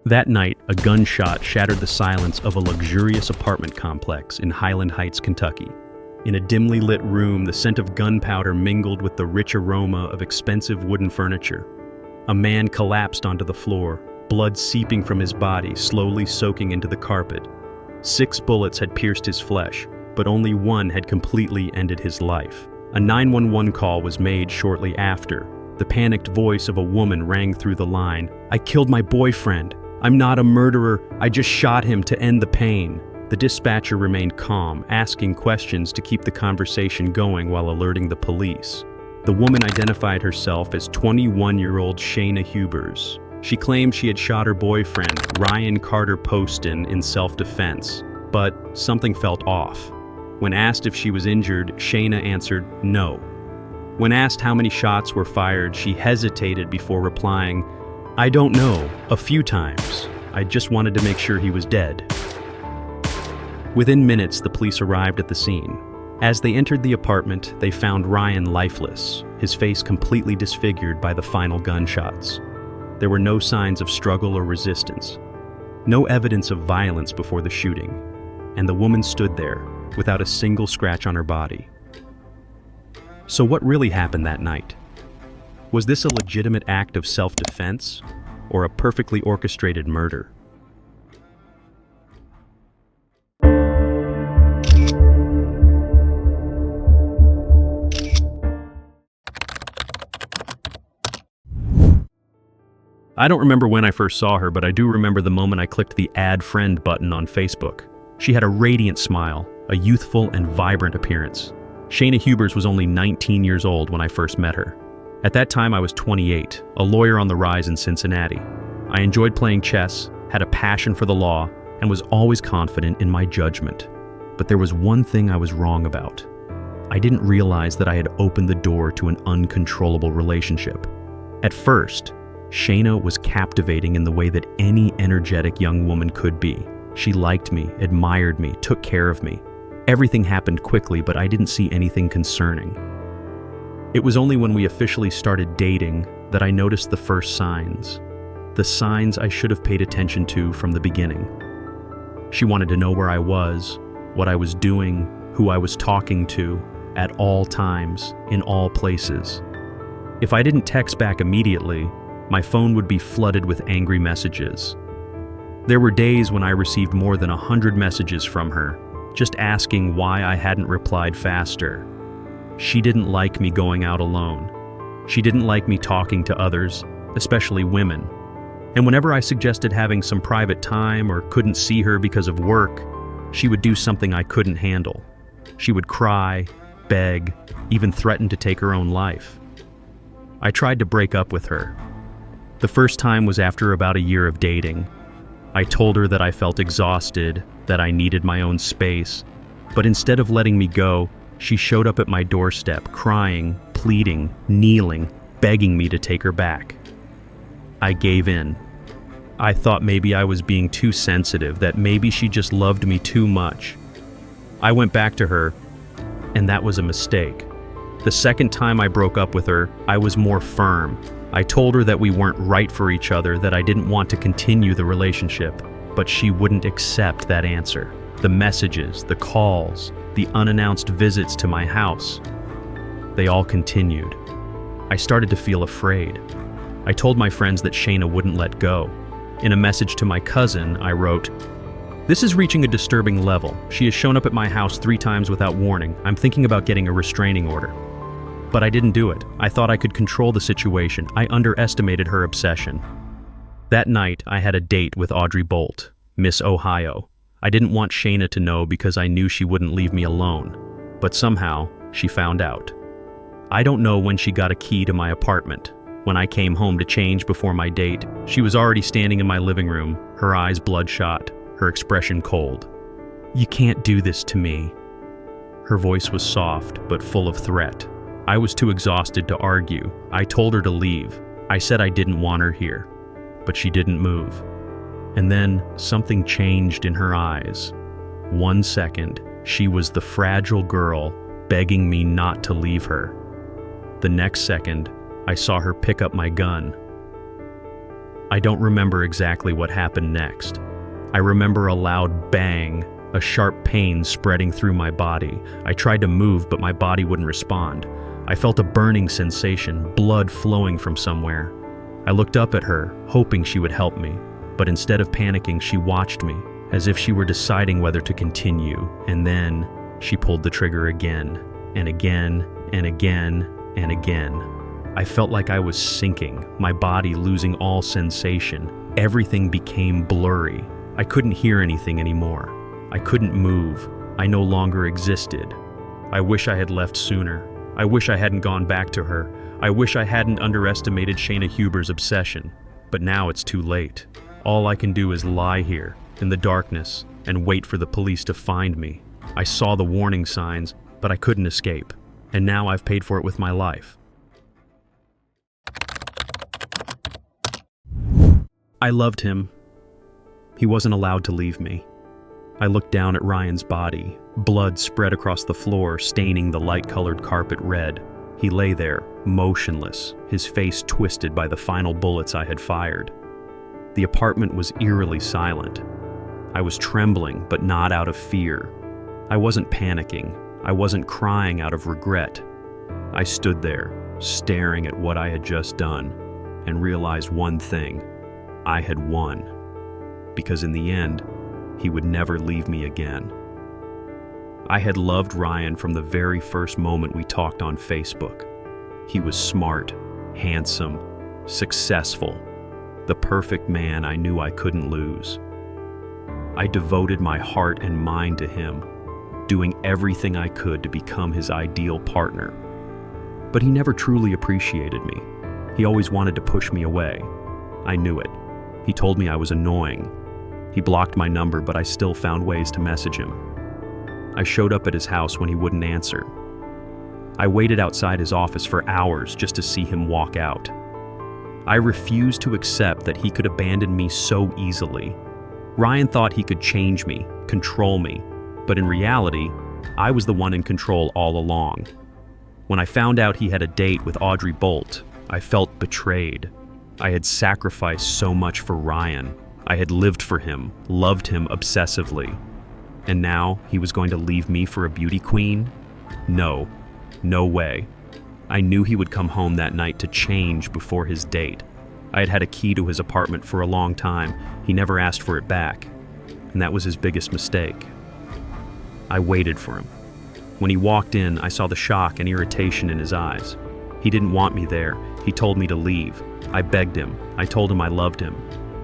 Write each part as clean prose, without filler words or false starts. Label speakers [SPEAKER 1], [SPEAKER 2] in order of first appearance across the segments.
[SPEAKER 1] That night, a gunshot shattered the silence of a luxurious apartment complex in Highland Heights, Kentucky. In a dimly lit room, the scent of gunpowder mingled with the rich aroma of expensive wooden furniture. A man collapsed onto the floor, blood seeping from his body, slowly soaking into the carpet. 6 bullets had pierced his flesh, but only one had completely ended his life. A 911 call was made shortly after. The panicked voice of a woman rang through the line. "I killed my boyfriend. I'm not a murderer. I just shot him to end the pain." The dispatcher remained calm, asking questions to keep the conversation going while alerting the police. The woman identified herself as 21-year-old Shayna Hubers. She claimed she had shot her boyfriend, Ryan Carter Poston, in self-defense, but something felt off. When asked if she was injured, Shayna answered no. When asked how many shots were fired, she hesitated before replying, "I don't know, a few times. I just wanted to make sure he was dead." Within minutes, the police arrived at the scene. As they entered the apartment, they found Ryan lifeless, his face completely disfigured by the final gunshots. There were no signs of struggle or resistance, no evidence of violence before the shooting, and the woman stood there without a single scratch on her body. So what really happened that night? Was this a legitimate act of self-defense or a perfectly orchestrated murder? I don't remember when I first saw her, but I do remember the moment I clicked the Add Friend button on Facebook. She had a radiant smile, a youthful and vibrant appearance. Shayna Hubers was only 19 years old when I first met her. At that time, I was 28, a lawyer on the rise in Cincinnati. I enjoyed playing chess, had a passion for the law, and was always confident in my judgment. But there was one thing I was wrong about. I didn't realize that I had opened the door to an uncontrollable relationship. At first, Shayna was captivating in the way that any energetic young woman could be. She liked me, admired me, took care of me. Everything happened quickly, but I didn't see anything concerning. It was only when we officially started dating that I noticed the first signs. The signs I should have paid attention to from the beginning. She wanted to know where I was, what I was doing, who I was talking to, at all times, in all places. If I didn't text back immediately, my phone would be flooded with angry messages. There were days when I received more than 100 messages from her, just asking why I hadn't replied faster. She didn't like me going out alone. She didn't like me talking to others, especially women. And whenever I suggested having some private time or couldn't see her because of work, she would do something I couldn't handle. She would cry, beg, even threaten to take her own life. I tried to break up with her. The first time was after about a year of dating. I told her that I felt exhausted, that I needed my own space, but instead of letting me go, she showed up at my doorstep, crying, pleading, kneeling, begging me to take her back. I gave in. I thought maybe I was being too sensitive, that maybe she just loved me too much. I went back to her, and that was a mistake. The second time I broke up with her, I was more firm. I told her that we weren't right for each other, that I didn't want to continue the relationship, but she wouldn't accept that answer. The messages, the calls, the unannounced visits to my house, they all continued. I started to feel afraid. I told my friends that Shayna wouldn't let go. In a message to my cousin, I wrote, "This is reaching a disturbing level. She has shown up at my house 3 times without warning. I'm thinking about getting a restraining order." But I didn't do it. I thought I could control the situation. I underestimated her obsession. That night, I had a date with Audrey Bolt, Miss Ohio. I didn't want Shayna to know because I knew she wouldn't leave me alone. But somehow, she found out. I don't know when she got a key to my apartment. When I came home to change before my date, she was already standing in my living room, her eyes bloodshot, her expression cold. "You can't do this to me." Her voice was soft, but full of threat. I was too exhausted to argue. I told her to leave. I said I didn't want her here, but she didn't move. And then something changed in her eyes. 1 second, she was the fragile girl begging me not to leave her. The next second, I saw her pick up my gun. I don't remember exactly what happened next. I remember a loud bang, a sharp pain spreading through my body. I tried to move, but my body wouldn't respond. I felt a burning sensation, blood flowing from somewhere. I looked up at her, hoping she would help me, but instead of panicking, she watched me, as if she were deciding whether to continue, and then she pulled the trigger again, and again, and again, and again. I felt like I was sinking, my body losing all sensation. Everything became blurry. I couldn't hear anything anymore. I couldn't move. I no longer existed. I wish I had left sooner. I wish I hadn't gone back to her. I wish I hadn't underestimated Shayna Huber's obsession. But now it's too late. All I can do is lie here, in the darkness, and wait for the police to find me. I saw the warning signs, but I couldn't escape. And now I've paid for it with my life. I loved him. He wasn't allowed to leave me. I looked down at Ryan's body. Blood spread across the floor, staining the light-colored carpet red. He lay there, motionless, his face twisted by the final bullets I had fired. The apartment was eerily silent. I was trembling, but not out of fear. I wasn't panicking. I wasn't crying out of regret. I stood there, staring at what I had just done, and realized one thing. I had won. Because in the end, he would never leave me again. I had loved Ryan from the very first moment we talked on Facebook. He was smart, handsome, successful, the perfect man I knew I couldn't lose. I devoted my heart and mind to him, doing everything I could to become his ideal partner. But he never truly appreciated me. He always wanted to push me away. I knew it. He told me I was annoying. He blocked my number, but I still found ways to message him. I showed up at his house when he wouldn't answer. I waited outside his office for hours just to see him walk out. I refused to accept that he could abandon me so easily. Ryan thought he could change me, control me, but in reality, I was the one in control all along. When I found out he had a date with Audrey Bolt, I felt betrayed. I had sacrificed so much for Ryan. I had lived for him, loved him obsessively. And now he was going to leave me for a beauty queen? No, no way. I knew he would come home that night to change before his date. I had had a key to his apartment for a long time. He never asked for it back. And that was his biggest mistake. I waited for him. When he walked in, I saw the shock and irritation in his eyes. He didn't want me there. He told me to leave. I begged him. I told him I loved him.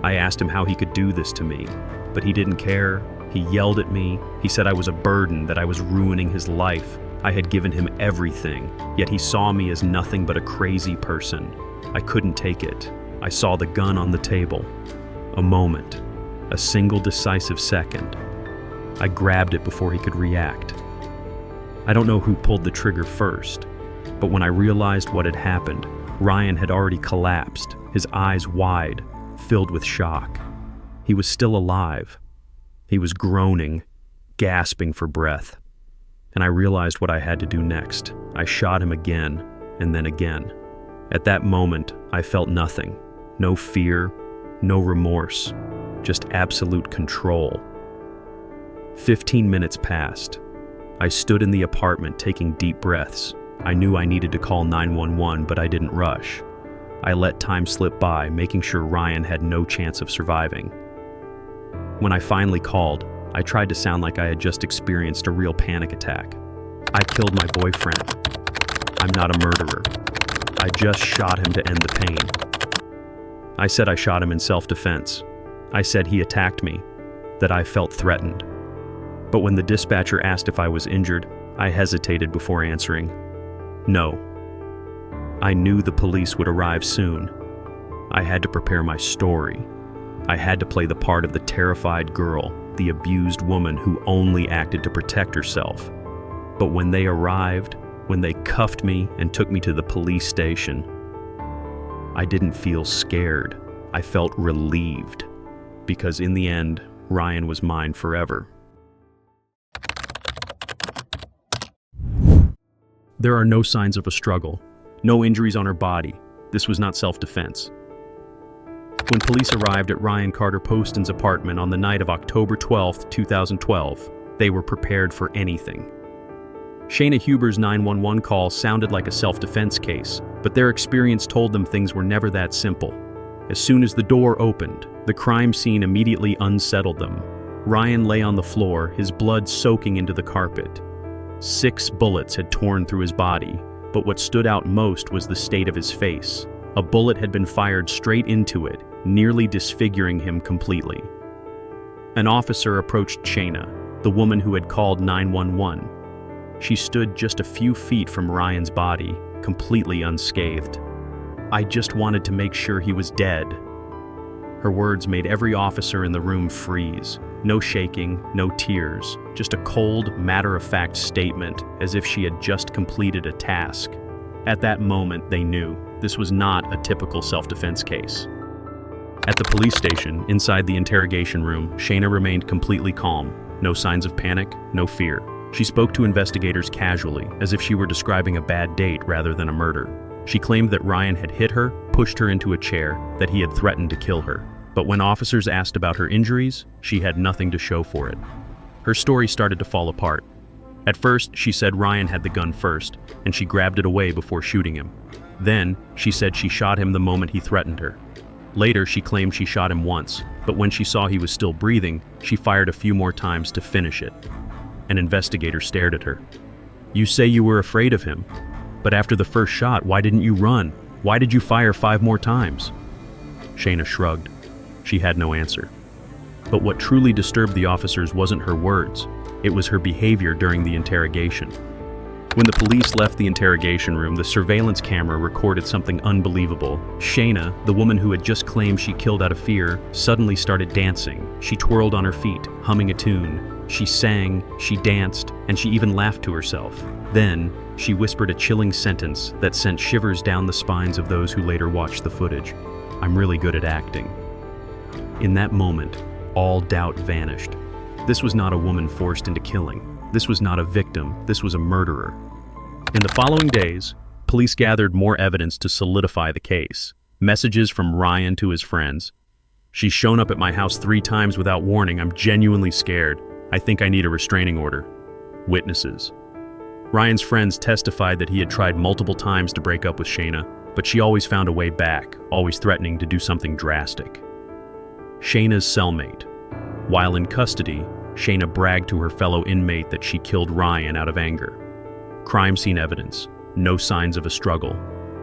[SPEAKER 1] I asked him how he could do this to me, but he didn't care. He yelled at me. He said I was a burden, that I was ruining his life. I had given him everything, yet he saw me as nothing but a crazy person. I couldn't take it. I saw the gun on the table. A moment, a single decisive second. I grabbed it before he could react. I don't know who pulled the trigger first, but when I realized what had happened, Ryan had already collapsed, his eyes wide, filled with shock. He was still alive. He was groaning, gasping for breath. And I realized what I had to do next. I shot him again, and then again. At that moment, I felt nothing. No fear, no remorse, just absolute control. 15 minutes passed. I stood in the apartment taking deep breaths. I knew I needed to call 911, but I didn't rush. I let time slip by, making sure Ryan had no chance of surviving. When I finally called, I tried to sound like I had just experienced a real panic attack. I killed my boyfriend. I'm not a murderer. I just shot him to end the pain. I said I shot him in self-defense. I said he attacked me, that I felt threatened. But when the dispatcher asked if I was injured, I hesitated before answering. No. I knew the police would arrive soon. I had to prepare my story. I had to play the part of the terrified girl, the abused woman who only acted to protect herself. But when they arrived, when they cuffed me and took me to the police station, I didn't feel scared. I felt relieved. Because in the end, Ryan was mine forever. There are no signs of a struggle. No injuries on her body. This was not self-defense. When police arrived at Ryan Carter Poston's apartment on the night of October 12, 2012, they were prepared for anything. Shayna Huber's 911 call sounded like a self-defense case, but their experience told them things were never that simple. As soon as the door opened, the crime scene immediately unsettled them. Ryan lay on the floor, his blood soaking into the carpet. 6 bullets had torn through his body, but what stood out most was the state of his face. A bullet had been fired straight into it, nearly disfiguring him completely. An officer approached Shayna, the woman who had called 911. She stood just a few feet from Ryan's body, completely unscathed. "I just wanted to make sure he was dead." Her words made every officer in the room freeze. No shaking, no tears, just a cold, matter-of-fact statement, as if she had just completed a task. At that moment, they knew this was not a typical self-defense case. At the police station, inside the interrogation room, Shayna remained completely calm. No signs of panic, no fear. She spoke to investigators casually, as if she were describing a bad date rather than a murder. She claimed that Ryan had hit her, pushed her into a chair, that he had threatened to kill her. But when officers asked about her injuries, she had nothing to show for it. Her story started to fall apart. At first, she said Ryan had the gun first, and she grabbed it away before shooting him. Then, she said she shot him the moment he threatened her. Later, she claimed she shot him once, but when she saw he was still breathing, she fired a few more times to finish it. An investigator stared at her. "You say you were afraid of him, but after the first shot, why didn't you run? Why did you fire 5 more times?" Shayna shrugged. She had no answer. But what truly disturbed the officers wasn't her words. It was her behavior during the interrogation. When the police left the interrogation room, the surveillance camera recorded something unbelievable. Shayna, the woman who had just claimed she killed out of fear, suddenly started dancing. She twirled on her feet, humming a tune. She sang, she danced, and she even laughed to herself. Then, she whispered a chilling sentence that sent shivers down the spines of those who later watched the footage. "I'm really good at acting." In that moment, all doubt vanished. This was not a woman forced into killing. This was not a victim. This was a murderer. In the following days, police gathered more evidence to solidify the case. Messages from Ryan to his friends. "She's shown up at my house 3 times without warning. I'm genuinely scared. I think I need a restraining order." Witnesses. Ryan's friends testified that he had tried multiple times to break up with Shayna, but she always found a way back, always threatening to do something drastic. Shayna's cellmate. While in custody, Shayna bragged to her fellow inmate that she killed Ryan out of anger. Crime scene evidence. No signs of a struggle.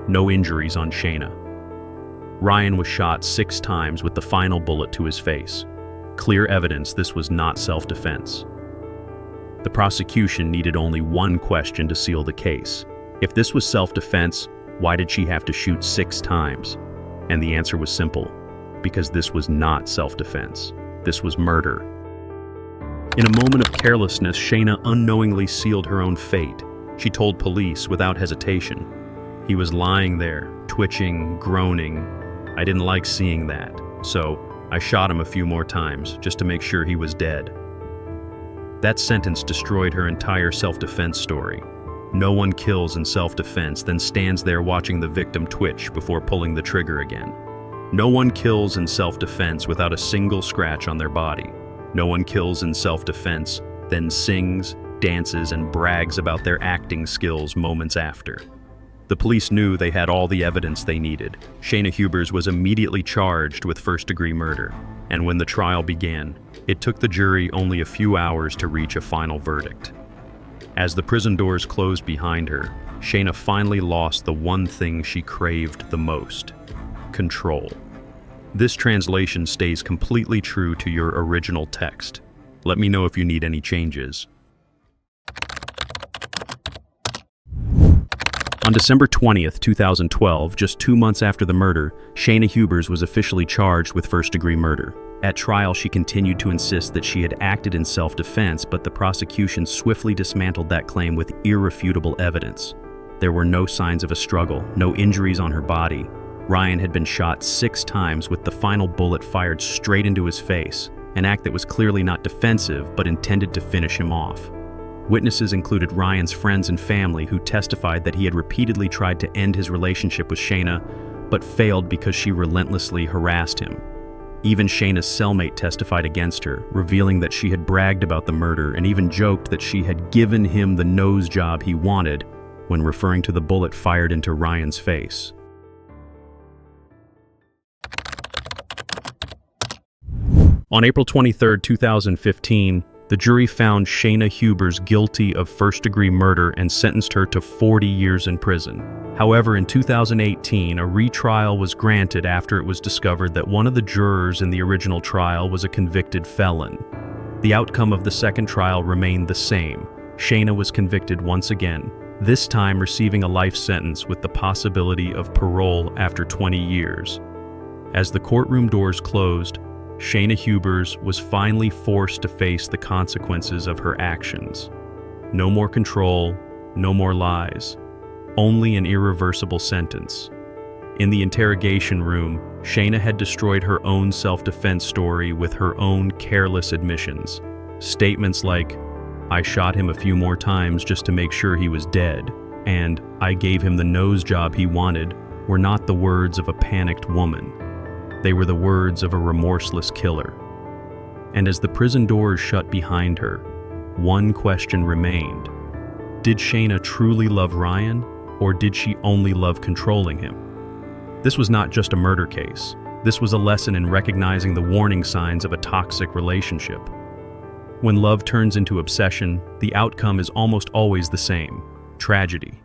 [SPEAKER 1] No injuries on Shayna. Ryan was shot 6 times with the final bullet to his face. Clear evidence this was not self-defense. The prosecution needed only one question to seal the case. If this was self-defense, why did she have to shoot 6 times? And the answer was simple. Because this was not self-defense. This was murder. In a moment of carelessness, Shayna unknowingly sealed her own fate. She told police without hesitation. "He was lying there, twitching, groaning. I didn't like seeing that, so I shot him a few more times just to make sure he was dead." That sentence destroyed her entire self-defense story. No one kills in self-defense, then stands there watching the victim twitch before pulling the trigger again. No one kills in self-defense without a single scratch on their body. No one kills in self-defense, then sings, dances, and brags about their acting skills moments after. The police knew they had all the evidence they needed. Shayna Hubers was immediately charged with first-degree murder, and when the trial began, it took the jury only a few hours to reach a final verdict. As the prison doors closed behind her, Shayna finally lost the one thing she craved the most: control. This translation stays completely true to your original text. Let me know if you need any changes. On December 20th, 2012, just 2 months after the murder, Shayna Hubers was officially charged with first-degree murder. At trial, she continued to insist that she had acted in self-defense, but the prosecution swiftly dismantled that claim with irrefutable evidence. There were no signs of a struggle, no injuries on her body. Ryan had been shot 6 times with the final bullet fired straight into his face, an act that was clearly not defensive but intended to finish him off. Witnesses included Ryan's friends and family who testified that he had repeatedly tried to end his relationship with Shayna, but failed because she relentlessly harassed him. Even Shayna's cellmate testified against her, revealing that she had bragged about the murder and even joked that she had given him the nose job he wanted when referring to the bullet fired into Ryan's face. On April 23, 2015, the jury found Shayna Hubers guilty of first-degree murder and sentenced her to 40 years in prison. However, in 2018, a retrial was granted after it was discovered that one of the jurors in the original trial was a convicted felon. The outcome of the second trial remained the same. Shayna was convicted once again, this time receiving a life sentence with the possibility of parole after 20 years. As the courtroom doors closed, Shayna Hubers was finally forced to face the consequences of her actions. No more control, no more lies, only an irreversible sentence. In the interrogation room, Shayna had destroyed her own self-defense story with her own careless admissions. Statements like, "I shot him a few more times just to make sure he was dead," and "I gave him the nose job he wanted," were not the words of a panicked woman. They were the words of a remorseless killer. And as the prison doors shut behind her, one question remained. Did Shayna truly love Ryan, or did she only love controlling him? This was not just a murder case. This was a lesson in recognizing the warning signs of a toxic relationship. When love turns into obsession, the outcome is almost always the same: tragedy.